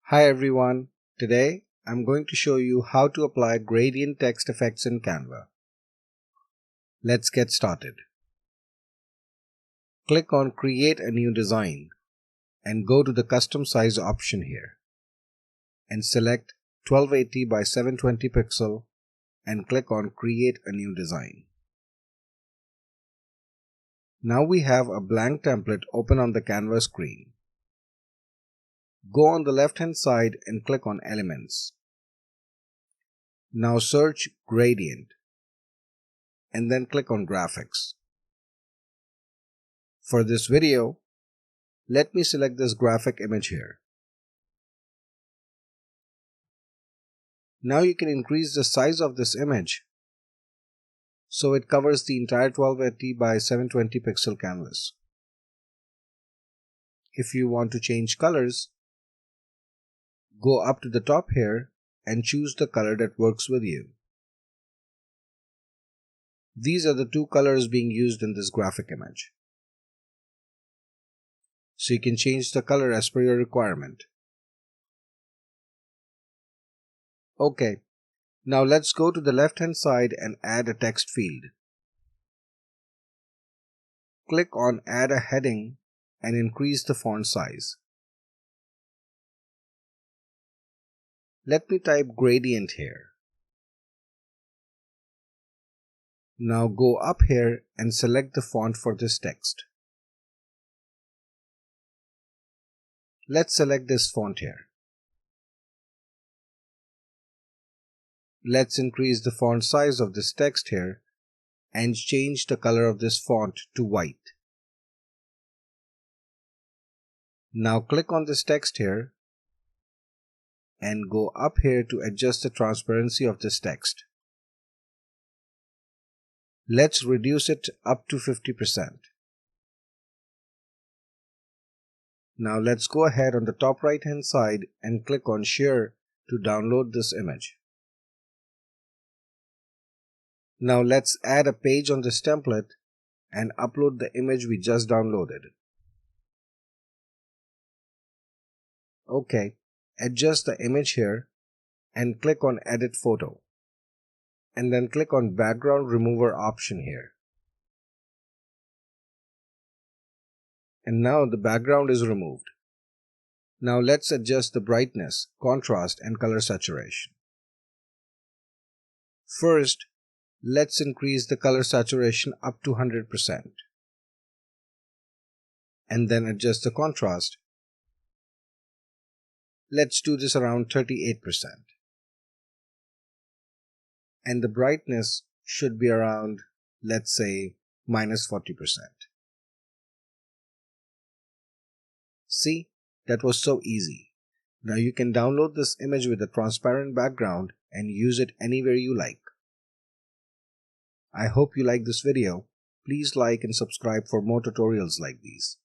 Hi everyone, today I'm going to show you how to apply gradient text effects in Canva. Let's get started. Click on Create a new design and go to the Custom Size option here and select 1280 by 720 pixel and click on Create a new design. Now we have a blank template open on the Canva screen. Go on the left hand side and click on Elements. Now search Gradient and then click on Graphics. For this video, let me select this graphic image here. Now you can increase the size of this image so it covers the entire 1280 by 720 pixel canvas. If you want to change colors, go up to the top here and choose the color that works with you. These are the two colors being used in this graphic image. So you can change the color as per your requirement. Okay, now let's go to the left hand side and add a text field. Click on Add a Heading and increase the font size. Let me type Gradient here. Now go up here and select the font for this text. Let's select this font here. Let's increase the font size of this text here and change the color of this font to white. Now click on this text here and go up here to adjust the transparency of this text. Let's reduce it up to 50%. Now let's go ahead on the top right hand side and click on Share to download this image. Now let's add a page on this template and upload the image we just downloaded. Okay, adjust the image here and click on Edit Photo. And then click on Background Remover option here. And now the background is removed. Now let's adjust the brightness, contrast and color saturation. First, let's increase the color saturation up to 100%. And then adjust the contrast. Let's do this around 38%. And the brightness should be around, let's say, -40%. See, that was so easy. Now you can download this image with a transparent background and use it anywhere you like. I hope you like this video. Please like and subscribe for more tutorials like these.